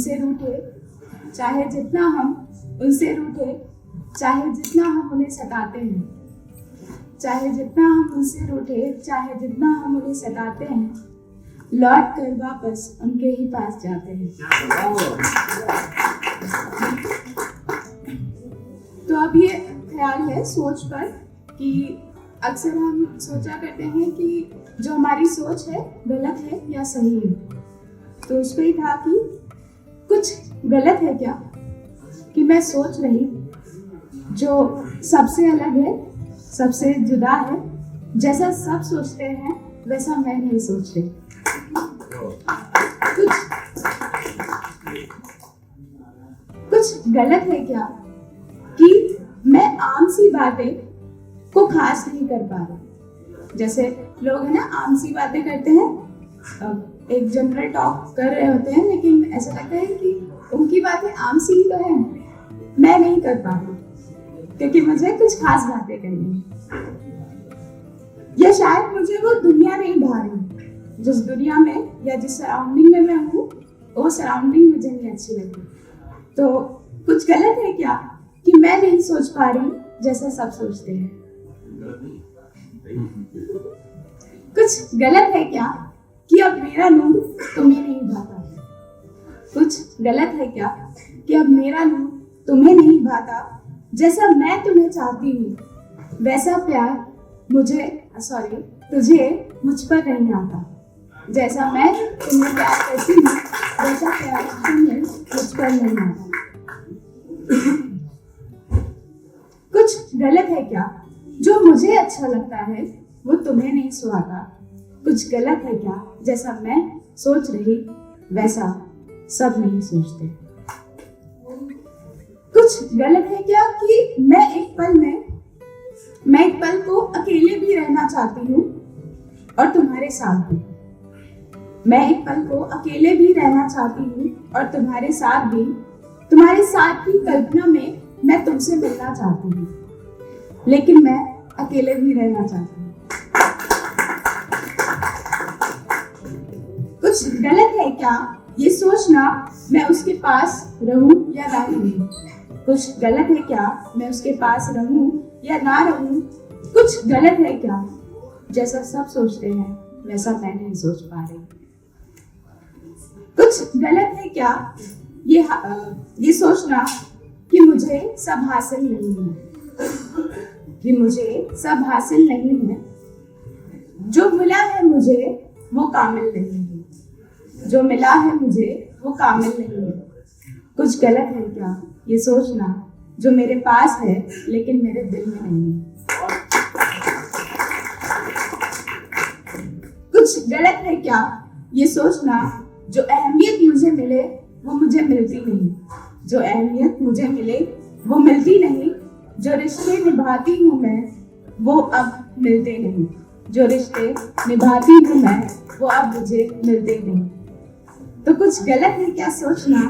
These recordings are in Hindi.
उनसे रूठे, चाहे जितना हम उनसे रूठे, चाहे जितना हम उन्हें सताते हैं, चाहे जितना हम उनसे रूठे, चाहे जितना हम उन्हें सताते हैं, लौट कर वापस उनके ही पास जाते हैं। तो अब ये ख्याल है सोच पर कि अक्सर हम सोचा करते हैं कि जो हमारी सोच है गलत है या सही है। तो उस पर ही था कि कुछ गलत है क्या कि मैं सोच रही जो सबसे अलग है, सबसे जुदा है, जैसा सब सोचते हैं वैसा मैं नहीं सोच रही। कुछ गलत है क्या कि मैं आम सी बातें को खास नहीं कर पा रही। जैसे लोग है ना आम सी बातें करते हैं, एक जनरल टॉक कर रहे होते हैं, लेकिन ऐसा लगता है कि उनकी बातें आम सी ही तो है, मैं नहीं कर पा रही क्योंकि मुझे कुछ खास बातें करनी है। या शायद मुझे वो दुनिया नहीं भा रही, जिस दुनिया में या जिस सराउंडिंग में मैं हूँ वो सराउंडिंग मुझे नहीं अच्छी लगी। तो कुछ गलत है क्या कि मैं नहीं सोच पा रही जैसा सब सोचते हैं। कुछ गलत है क्या कि अब मेरा नूर तुम्हें नहीं भाता। कुछ गलत है क्या कि अब मेरा नूर तुम्हें नहीं भाता, जैसा मैं तुम्हें चाहती हूँ वैसा प्यार तुझे मुझ पर नहीं आता। जैसा मैं तुम्हें प्यार करती हूँ वैसा प्यार तुम्हें मुझ पर नहीं आता। कुछ गलत है क्या जो मुझे अच्छा लगता है वो तुम्हें नहीं सुहाता। कुछ गलत है क्या जैसा मैं सोच रही वैसा सब नहीं सोचते। कुछ गलत है क्या कि मैं एक पल को अकेले भी रहना चाहती हूँ और तुम्हारे साथ भी। मैं एक पल को अकेले भी रहना चाहती हूँ और तुम्हारे साथ की कल्पना में मैं तुमसे मिलना चाहती हूँ, लेकिन मैं अकेले भी रहना चाहती हूँ। कुछ गलत है क्या ये सोचना मैं उसके पास रहूं या ना रहूं। कुछ गलत है क्या मैं उसके पास रहूं या ना रहूं। कुछ गलत है क्या जैसा सब सोचते हैं वैसा मैं नहीं सोच पा रही। कुछ गलत है क्या ये सोचना कि मुझे सब हासिल नहीं है, जो मिला है मुझे वो कामिल नहीं है। कुछ गलत है क्या ये सोचना जो मेरे पास है लेकिन मेरे दिल में नहीं है। कुछ गलत है क्या ये सोचना जो अहमियत मुझे मिले वो मुझे मिलती नहीं। जो रिश्ते निभाती हूँ मैं वो अब मिलते नहीं। मुझे मिलते नहीं। तो कुछ गलत है क्या सोचना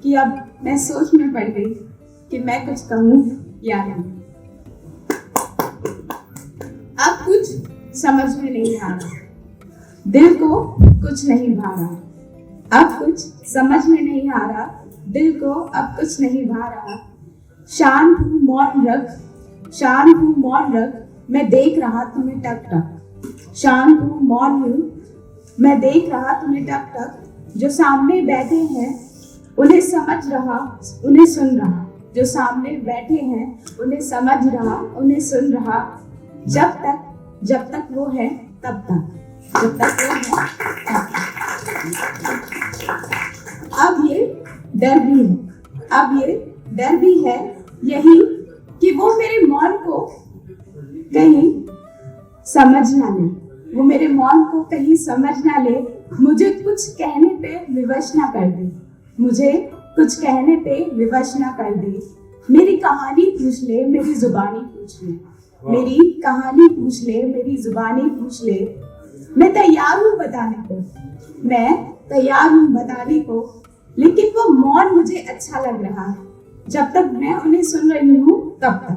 कि अब मैं सोच में पड़ गई कि मैं कुछ कहूँ या नहीं। अब कुछ समझ में नहीं आ रहा, दिल को कुछ नहीं भा रहा। अब कुछ समझ में नहीं आ रहा, दिल को अब कुछ नहीं भा रहा। शांत हूँ मौन रख मैं देख रहा तुम्हें टक टक। शांत हूँ मौन हूँ मैं देख रहा तुम्हें टक टक। जो सामने बैठे हैं उन्हें समझ रहा उन्हें सुन रहा। जो सामने बैठे हैं उन्हें समझ रहा उन्हें सुन रहा। जब तक वो है तब तक। अब ये डर भी है यही कि वो मेरे मौन को कहीं समझ ना ले। मुझे कुछ कहने पे विवश ना कर दे। मेरी कहानी पूछ ले मेरी जुबानी पूछ ले। मैं तैयार हूँ बताने को, लेकिन वो मौन मुझे अच्छा लग रहा है। जब तक मैं उन्हें सुन रही हूँ तब तक।